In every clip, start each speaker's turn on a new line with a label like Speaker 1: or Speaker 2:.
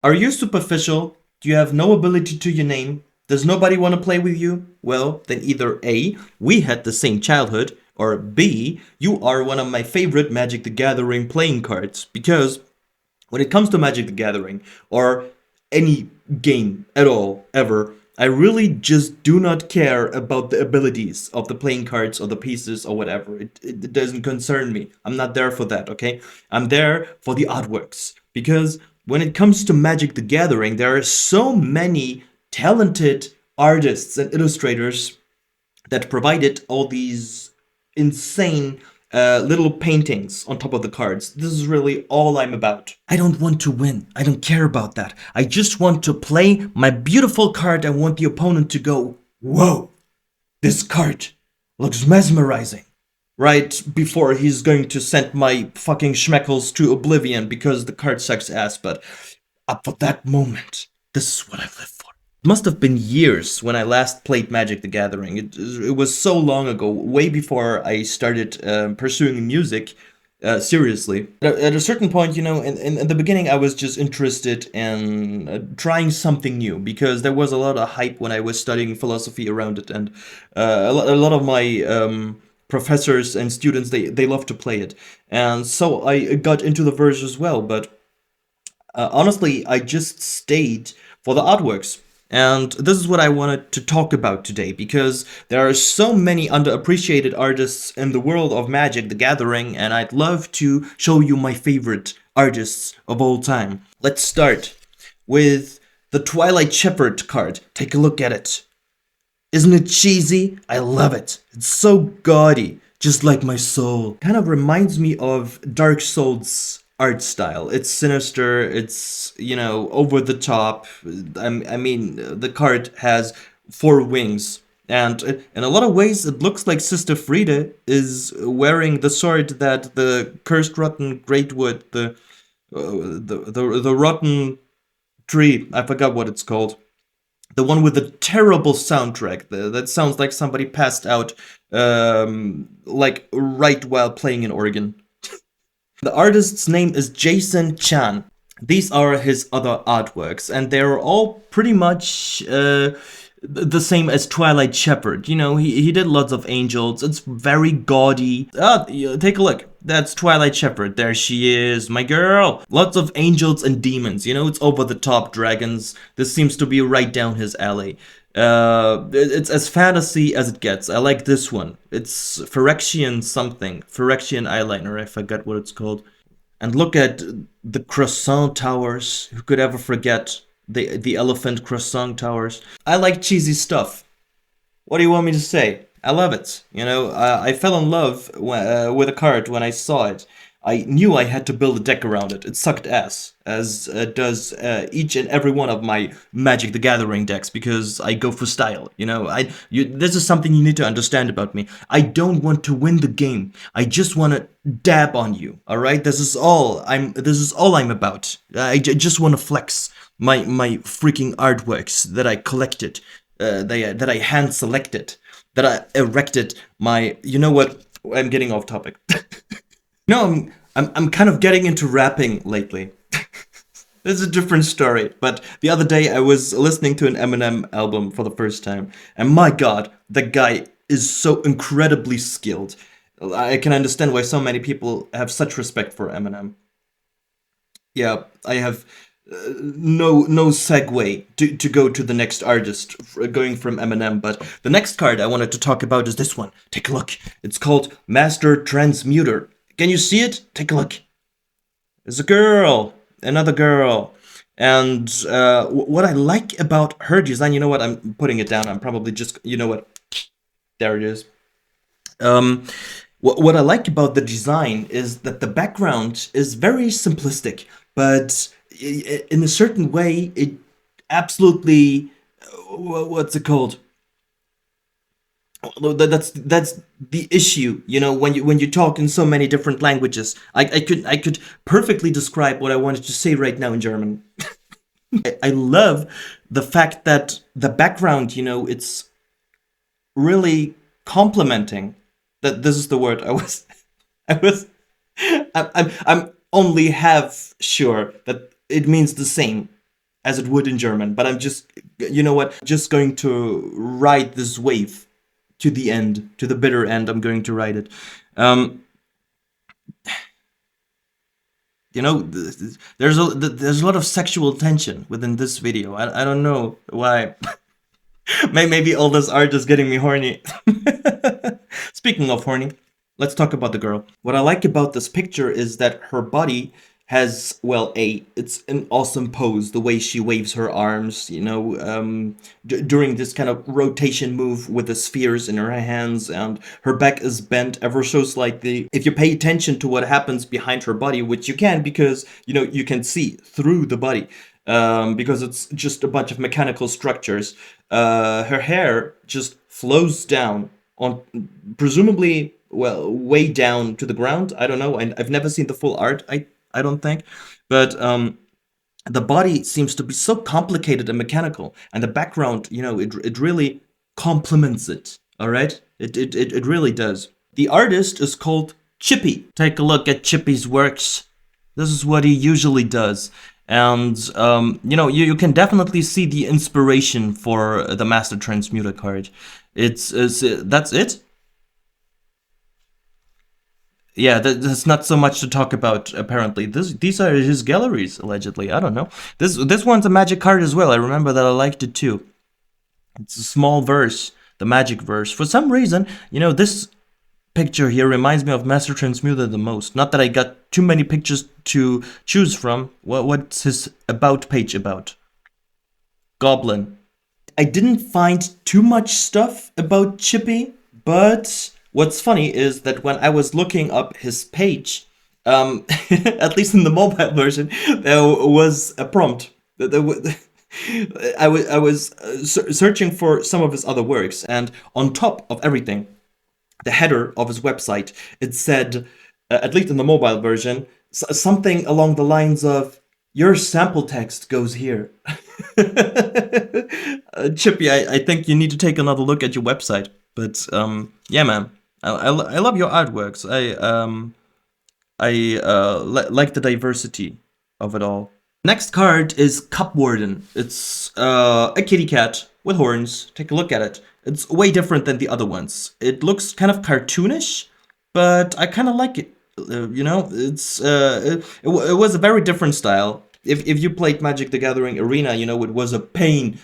Speaker 1: Are you superficial? Do you have no ability to your name? Does nobody want to play with you? Well, then either A, we had the same childhood, or B, you are one of my favorite Magic the Gathering playing cards. Because when it comes to Magic the Gathering, or any game at all, ever, I really just do not care about the abilities of the playing cards or the pieces or whatever. It doesn't concern me. I'm not there for that, okay? I'm there for the artworks. Because when it comes to Magic the Gathering, there are so many talented artists and illustrators that provided all these insane little paintings on top of the cards. This is really all I'm about. I don't want to win. I don't care about that. I just want to play my beautiful card. I want the opponent to go, whoa, this card looks mesmerizing. Right before he's going to send my fucking schmeckles to oblivion because the card sucks ass, but up for that moment, this is what I live for. It must have been years when I last played Magic the Gathering. It was so long ago, way before I started pursuing music seriously. At a certain point, in the beginning, I was just interested in trying something new because there was a lot of hype when I was studying philosophy around it, and a lot of my professors and students they love to play it, and so I got into the verse as well. But honestly, I just stayed for the artworks. And this is what I wanted to talk about today because there are so many underappreciated artists in the world of Magic the Gathering, and I'd love to show you my favorite artists of all time. Let's start with the Twilight Shepherd card. Take a look at it. Isn't it cheesy? I love it. It's so gaudy, just like my soul. Kind of reminds me of Dark Souls art style. It's sinister, it's, over the top. I mean, the card has four wings. And in a lot of ways, it looks like Sister Frida is wearing the sword that the cursed rotten greatwood, the rotten tree, I forgot what it's called, the one with the terrible soundtrack that sounds like somebody passed out, like right while playing an organ. The artist's name is Jason Chan. These are his other artworks, and they're all pretty much the same as Twilight Shepherd. He did lots of angels. It's very gaudy. Take a look. That's Twilight Shepherd. There she is, my girl. Lots of angels and demons. It's over the top dragons. This seems to be right down his alley. It's as fantasy as it gets. I like this one. It's Phyrexian something. Phyrexian eyeliner. I forgot what it's called. And look at the croissant towers. Who could ever forget the elephant croissant towers? I like cheesy stuff. What do you want me to say? I love it. I fell in love with a card when I saw it. I knew I had to build a deck around it. It sucked ass, as does each and every one of my Magic the Gathering decks, because I go for style. This is something you need to understand about me. I don't want to win the game. I just want to dab on you. All right, this is all I'm about. I just want to flex my freaking artworks that I collected, that I hand selected, that I erected. You know what? I'm getting off topic. No, I'm kind of getting into rapping lately. It's a different story, but the other day I was listening to an Eminem album for the first time, and my god, the guy is so incredibly skilled. I can understand why so many people have such respect for Eminem. Yeah, I have no segue to go to the next artist, going from Eminem, but the next card I wanted to talk about is this one. Take a look. It's called Master Transmuter. Can you see it? Take a look. There's a girl, another girl. And what I like about her design, you know what? I'm putting it down. I'm probably just, you know what? There it is. Um, what I like about the design is that the background is very simplistic, but in a certain way, it absolutely, what's it called? That's the issue, when you talk in so many different languages. I could perfectly describe what I wanted to say right now in German. I love the fact that the background, it's really complementing. That this is the word I was, I'm only half sure that it means the same. as it would in German. But I'm just, you know what, just going to ride this wave to the end, to the bitter end. I'm going to ride it. Um, you know, there's a lot of sexual tension within this video. I don't know why. Maybe all this art is getting me horny. Speaking of horny, let's talk about the girl. What I like about this picture is that her body has, well, it's an awesome pose. The way she waves her arms, you know, during this kind of rotation move with the spheres in her hands, and her back is bent ever so slightly. If you pay attention to what happens behind her body, which you can because, you know, you can see through the body, because it's just a bunch of mechanical structures. Her hair just flows down on, presumably, well, way down to the ground. I don't know. I've never seen the full art. I don't think, but the body seems to be so complicated and mechanical, and the background, you know, it really complements it. All right, it really does. The artist is called Chippy. Take a look at Chippy's works. This is what he usually does. And, you know, you can definitely see the inspiration for the Master Transmuter card. That's it? Yeah, there's not so much to talk about, apparently. These are his galleries, allegedly. I don't know. This one's a magic card as well. I remember that I liked it too. It's a small verse, the magic verse. For some reason, you know, this picture here reminds me of Master Transmuter the most. Not that I got too many pictures to choose from. What's his about page about? Goblin. I didn't find too much stuff about Chippy, but what's funny is that when I was looking up his page, at least in the mobile version, there was a prompt. I was searching for some of his other works, and on top of everything, the header of his website, it said, at least in the mobile version, something along the lines of, your sample text goes here. Chippy, I think you need to take another look at your website. But yeah, man, I love your artworks. I like the diversity of it all. Next card is Cup Warden. It's a kitty cat with horns. Take a look at it. It's way different than the other ones. It looks kind of cartoonish, but I kind of like it. You know, it was a very different style. If you played Magic the Gathering Arena, you know, it was a pain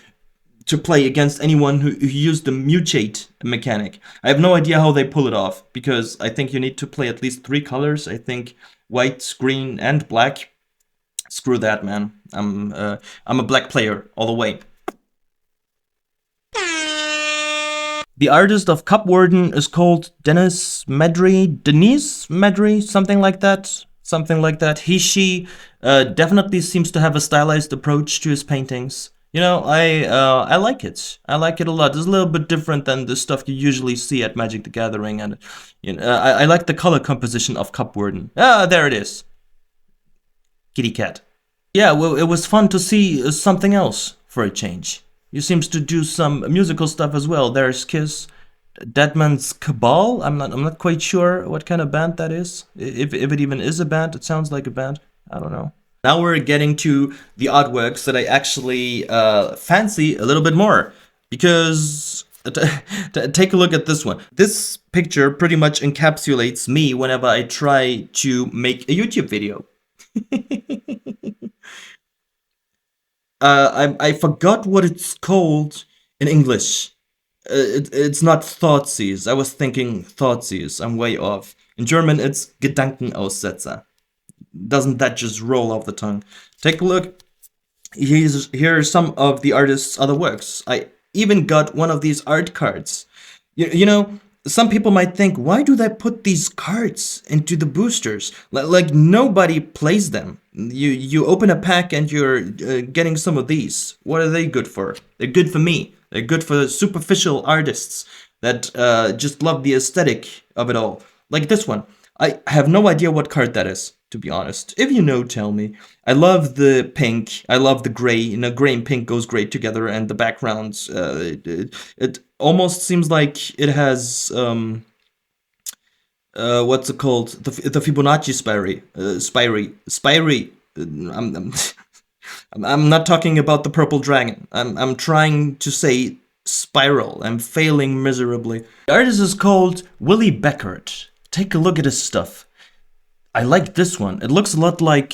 Speaker 1: to play against anyone who used the mutate mechanic. I have no idea how they pull it off, because I think you need to play at least 3 colors. I think white, green, and black. Screw that, man. I'm a black player all the way. The artist of Cup Warden is called Denise Medry, something like that. Something like that. She definitely seems to have a stylized approach to his paintings. You know, I like it. I like it a lot. It's a little bit different than the stuff you usually see at Magic the Gathering, and you know, I like the color composition of Cup Warden. Ah, there it is. Kitty cat. Yeah, well, it was fun to see something else for a change. He seems to do some musical stuff as well. There's Kiss, Deadman's Cabal. I'm not quite sure what kind of band that is. If it even is a band, it sounds like a band. I don't know. Now we're getting to the artworks that I actually fancy a little bit more, because take a look at this one. This picture pretty much encapsulates me whenever I try to make a YouTube video. I forgot what it's called in English. It's not Thoughtseize. I was thinking Thoughtseize. I'm way off. In German, it's Gedankenaussetzer. Doesn't that just roll off the tongue? Take a look. Here are some of the artist's other works. I even got one of these art cards. You know, some people might think, why do they put these cards into the boosters? Like nobody plays them. You open a pack and you're getting some of these. What are they good for? They're good for me. They're good for superficial artists that just love the aesthetic of it all. Like this one. I have no idea what card that is, to be honest. If you know, tell me. I love the pink. I love the gray. You know, gray and pink goes great together, and the backgrounds. It almost seems like it has what's it called? The Fibonacci spiry. I'm not talking about the purple dragon. I'm trying to say spiral. I'm failing miserably. The artist is called Willy Beckert. Take a look at his stuff. I like this one. It looks a lot like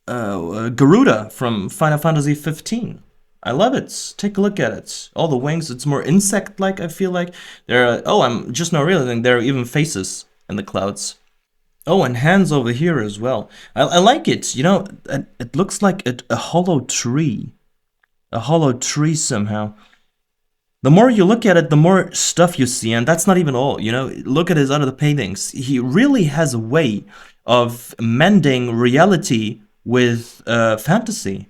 Speaker 1: Garuda from Final Fantasy 15. I love it. Take a look at it. All the wings, it's more insect-like, I feel like. There are, oh, I'm just now realizing there are even faces in the clouds. Oh, and hands over here as well. I like it. You know, it looks like a hollow tree. A hollow tree somehow. The more you look at it, the more stuff you see, and that's not even all. You know, look at his other paintings. He really has a way of mending reality with fantasy.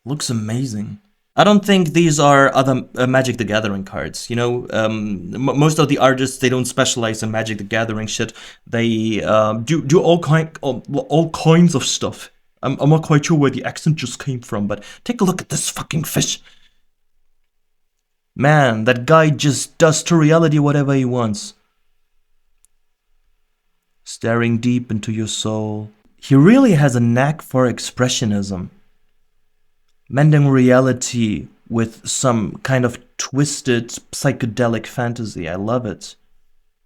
Speaker 1: Looks amazing. I don't think these are other Magic the Gathering cards. You know, most of the artists, they don't specialize in Magic the Gathering shit. They do all kinds of stuff. I'm not quite sure where the accent just came from, but take a look at this fucking fish. Man, that guy just does to reality whatever he wants. Staring deep into your soul. He really has a knack for expressionism. Mending reality with some kind of twisted psychedelic fantasy. I love it.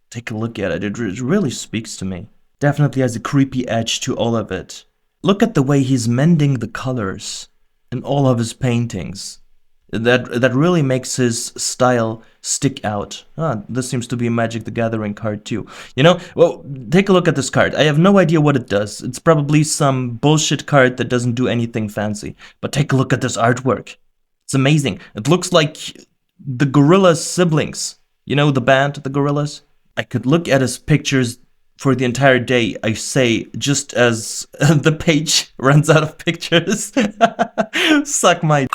Speaker 1: Take a look at it. It really speaks to me. Definitely has a creepy edge to all of it. Look at the way he's mending the colors in all of his paintings. That really makes his style stick out. Ah, this seems to be a Magic the Gathering card too. You know, well, take a look at this card. I have no idea what it does. It's probably some bullshit card that doesn't do anything fancy. But take a look at this artwork. It's amazing. It looks like the Gorillaz siblings. You know, the band, the Gorillaz? I could look at his pictures for the entire day, I say, just as the page runs out of pictures. Suck my...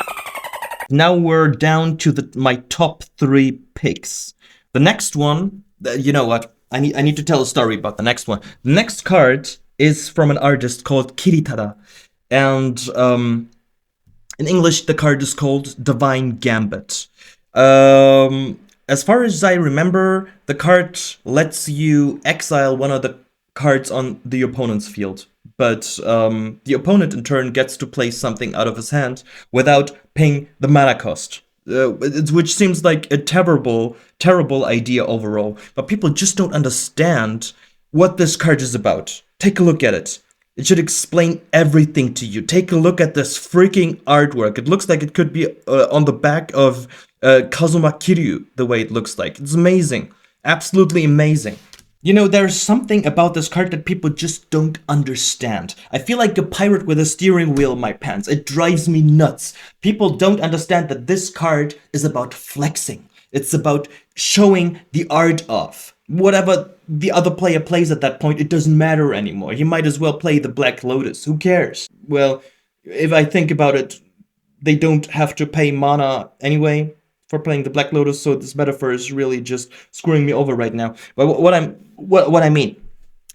Speaker 1: Now we're down to my top 3 picks. The next one, you know what? I need to tell a story about the next one. The next card is from an artist called Kiritada. And in English, the card is called Divine Gambit. As far as I remember, the card lets you exile one of the cards on the opponent's field. But the opponent in turn gets to play something out of his hand without paying the mana cost. Which seems like a terrible idea overall. But people just don't understand what this card is about. Take a look at it. It should explain everything to you. Take a look at this freaking artwork. It looks like it could be on the back of Kazuma Kiryu, the way it looks like. It's amazing. Absolutely amazing. You know, there's something about this card that people just don't understand. I feel like a pirate with a steering wheel in my pants. It drives me nuts. People don't understand that this card is about flexing. It's about showing the art of. Whatever the other player plays at that point, it doesn't matter anymore. You might as well play the Black Lotus. Who cares? Well, if I think about it, they don't have to pay mana anyway for playing the Black Lotus, so this metaphor is really just screwing me over right now. But what I mean,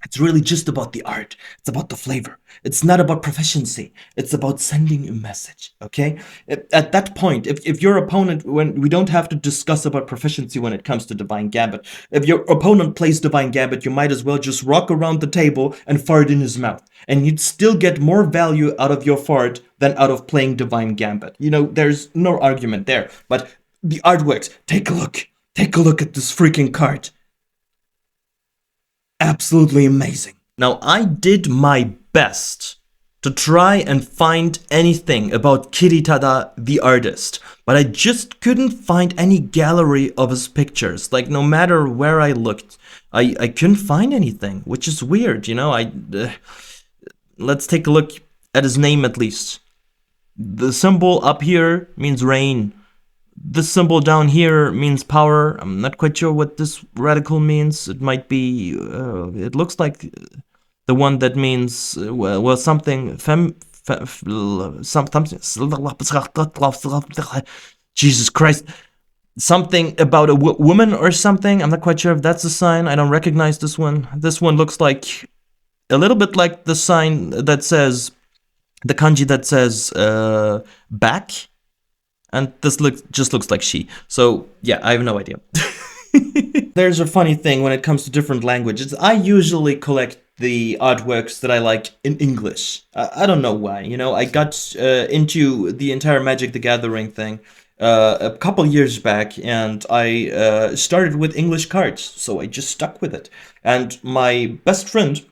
Speaker 1: it's really just about the art. It's about the flavor. It's not about proficiency. It's about sending a message, okay? At that point, if your opponent, when we don't have to discuss about proficiency when it comes to Divine Gambit, if your opponent plays Divine Gambit, you might as well just rock around the table and fart in his mouth. And you'd still get more value out of your fart than out of playing Divine Gambit. You know, there's no argument there. But the artworks, take a look. Take a look at this freaking card. Absolutely amazing. Now, I did my best to try and find anything about Kiritada the artist, but I just couldn't find any gallery of his pictures. Like, no matter where I looked, I couldn't find anything, which is weird, you know? Let's take a look at his name at least. The symbol up here means rain. This symbol down here means power. I'm not quite sure what this radical means. It might be, it looks like the one that means, well, something, something, Jesus Christ, something about a woman or something. I'm not quite sure if that's a sign. I don't recognize this one. This one looks like, a little bit like the sign that says, the kanji that says, back. And this just looks like she. So, yeah, I have no idea. There's a funny thing when it comes to different languages. I usually collect the artworks that I like in English. I don't know why. You know, I got into the entire Magic the Gathering thing a couple years back, and I started with English cards, so I just stuck with it. And my best friend,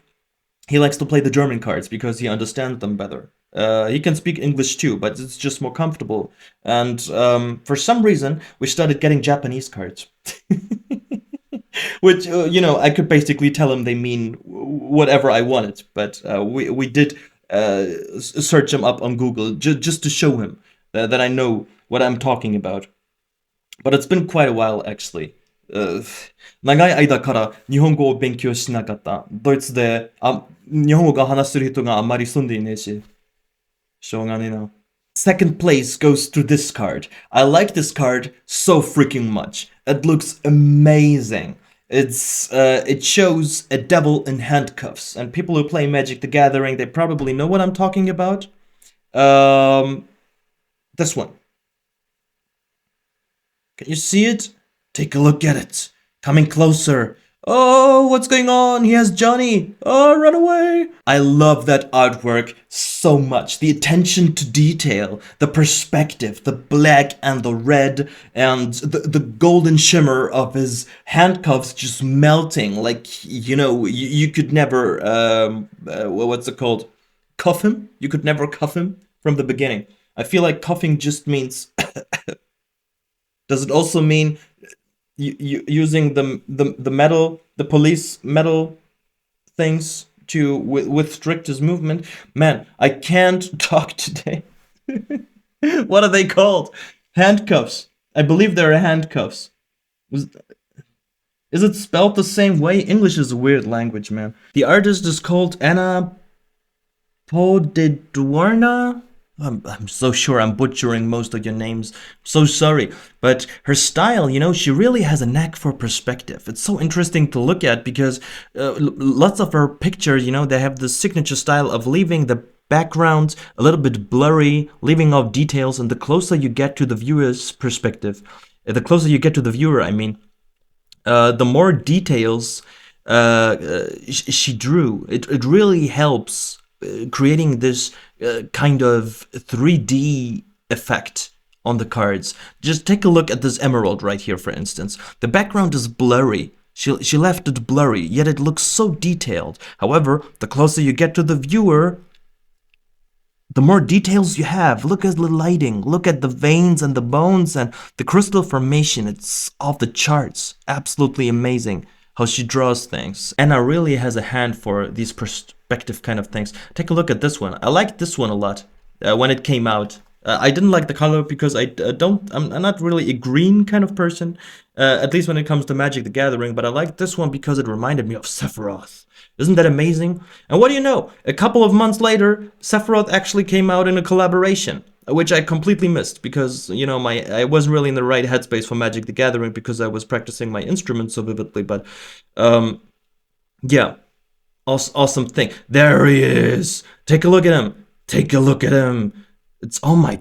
Speaker 1: he likes to play the German cards because he understands them better. He can speak English too, but it's just more comfortable. And for some reason, we started getting Japanese cards. Which, you know, I could basically tell him they mean whatever I wanted. But we did search them up on Google just to show him that I know what I'm talking about. But it's been quite a while, actually. 長い間から日本語を勉強しなかった。ドイツで日本語が話せる人があんまり住んでいねえし、しょうがねえな。Second place goes to this card. I like this card so freaking much. It looks amazing. It shows a devil in handcuffs, and people who play Magic the Gathering, they probably know what I'm talking about. This one. Can you see it? Take a look at it. Coming closer. Oh, what's going on? He has Johnny. Oh, run away. I love that artwork so much. The attention to detail, the perspective, the black and the red, and the golden shimmer of his handcuffs just melting. Like, you know, you could never, what's it called? Cuff him? You could never cuff him from the beginning. I feel like cuffing just means... Does it also mean using the metal, the police metal things to restrict his movement? Man, I can't talk today. What are they called? Handcuffs. I believe they're handcuffs. Is it spelled the same way? English is a weird language, man. The artist is called Anna Podedorna. I'm so sure I'm butchering most of your names. So sorry. But her style, you know, she really has a knack for perspective. It's so interesting to look at because lots of her pictures, you know, they have the signature style of leaving the background a little bit blurry, leaving off details, and the closer you get to the viewer's perspective, the closer you get to the viewer, I mean, the more details she drew. It really helps creating this kind of 3D effect on the cards. Just take a look at this emerald right here, for instance. The background is blurry. She left it blurry, yet it looks so detailed. However, the closer you get to the viewer, the more details you have. Look at the lighting, look at the veins and the bones and the crystal formation. It's off the charts. Absolutely amazing how she draws things. Anna really has a hand for these perspective kind of things. Take a look at this one. I liked this one a lot when it came out. I didn't like the color because I'm not really a green kind of person, at least when it comes to Magic the Gathering, but I liked this one because it reminded me of Sephiroth. Isn't that amazing? And what do you know? A couple of months later, Sephiroth actually came out in a collaboration, which I completely missed because, you know, I wasn't really in the right headspace for Magic the Gathering because I was practicing my instrument so vividly, but yeah, awesome thing. There he is. Take a look at him. Take a look at him. It's, oh my,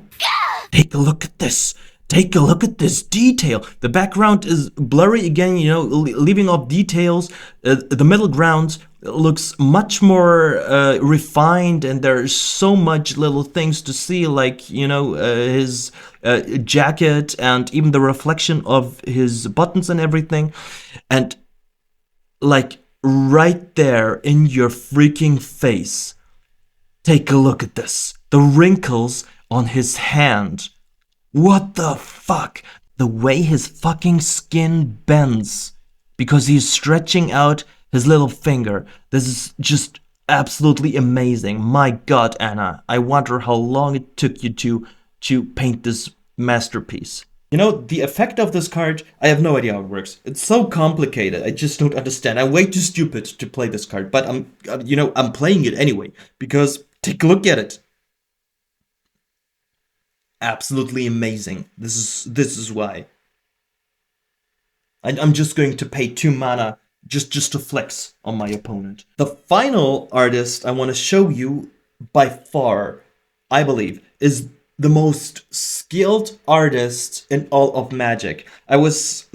Speaker 1: take a look at this. Take a look at this detail. The background is blurry again, you know, leaving off details. The middle ground looks much more refined, and there's so much little things to see, like, you know, his jacket and even the reflection of his buttons and everything. And like right there in your freaking face, take a look at this. The wrinkles on his hand. What the fuck? The way his fucking skin bends because he's stretching out his little finger. This is just absolutely amazing. My god, Anna. I wonder how long it took you to paint this masterpiece. You know, the effect of this card, I have no idea how it works. It's so complicated. I just don't understand. I'm way too stupid to play this card, but I'm playing it anyway because take a look at it. Absolutely amazing. This is why. I'm just going to pay 2 mana just to flex on my opponent. The final artist I want to show you, by far, I believe, is the most skilled artist in all of Magic. I was,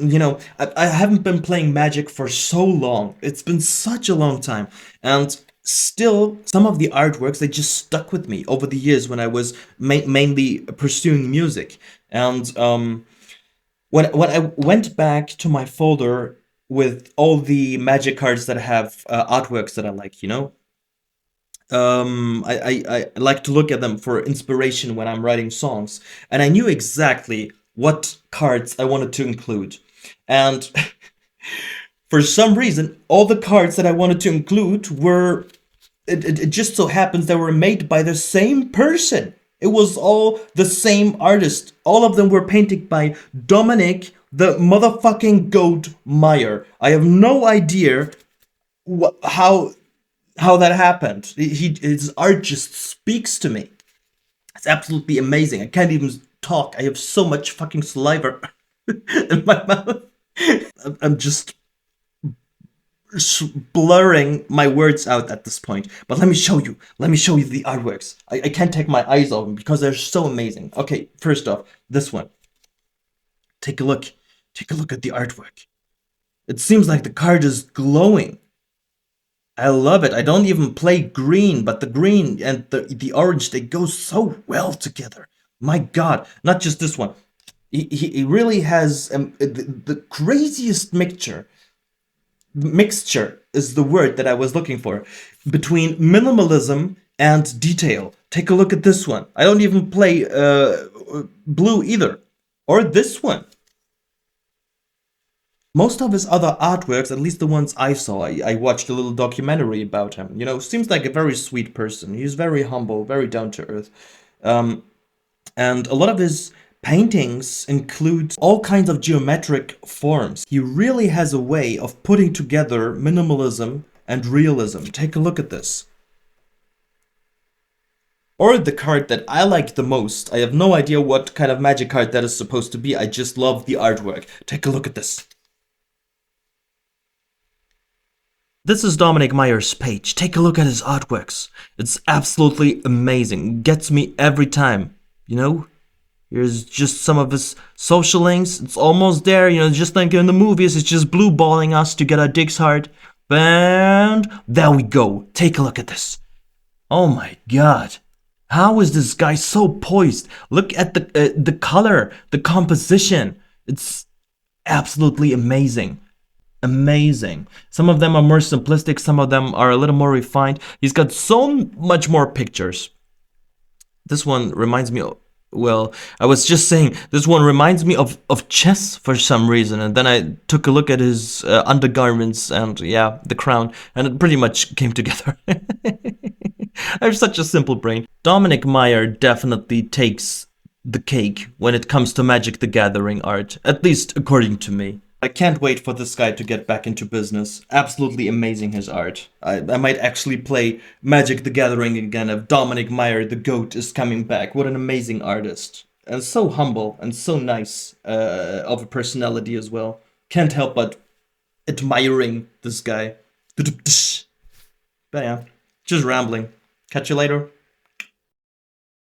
Speaker 1: I haven't been playing Magic for so long. It's been such a long time. And still, some of the artworks, they just stuck with me over the years when I was mainly pursuing music. And when I went back to my folder with all the Magic cards that have artworks that I like, I like to look at them for inspiration when I'm writing songs, and I knew exactly what cards I wanted to include. And for some reason, all the cards that I wanted to include were, it just so happens they were made by the same person. It was all the same artist. All of them were painted by Dominic the motherfucking Goat Meyer. I have no idea how that happened. His art just speaks to me. It's absolutely amazing. I can't even talk. I have so much fucking saliva in my mouth. I'm just blurring my words out at this point. But let me show you. Let me show you the artworks. I can't take my eyes off them because they're so amazing. Okay, first off, this one. Take a look. Take a look at the artwork. It seems like the card is glowing. I love it. I don't even play green, but the green and the orange, they go so well together. My God, not just this one. He really has the craziest mixture is the word that I was looking for, between minimalism and detail. Take a look at this one. I don't even play blue either. Or this one. Most of his other artworks, at least the ones I saw, I watched a little documentary about him. Seems like a very sweet person. He's very humble, very down to earth. And a lot of his paintings include all kinds of geometric forms. He really has a way of putting together minimalism and realism. Take a look at this. Or the card that I like the most. I have no idea what kind of Magic card that is supposed to be. I just love the artwork. Take a look at this. This is Dominic Meyer's page. Take a look at his artworks. It's absolutely amazing. Gets me every time. Here's just some of his social links. It's almost there. Just like in the movies, it's just blue balling us to get our dicks hard. And there we go. Take a look at this. Oh my God. How is this guy so poised? Look at the color, the composition. It's absolutely amazing. Amazing. Some of them are more simplistic, some of them are a little more refined. He's got so much more pictures. This one reminds me of, well, I was just saying, this one reminds me of chess for some reason. And then I took a look at his undergarments and, yeah, the crown, and it pretty much came together. I have such a simple brain. Dominic Meyer definitely takes the cake when it comes to Magic the Gathering art, at least according to me. I can't wait for this guy to get back into business. Absolutely amazing, his art. I might actually play Magic the Gathering again if Dominic Meyer the GOAT is coming back. What an amazing artist. And so humble and so nice of a personality as well. Can't help but admiring this guy. But yeah, just rambling. Catch you later.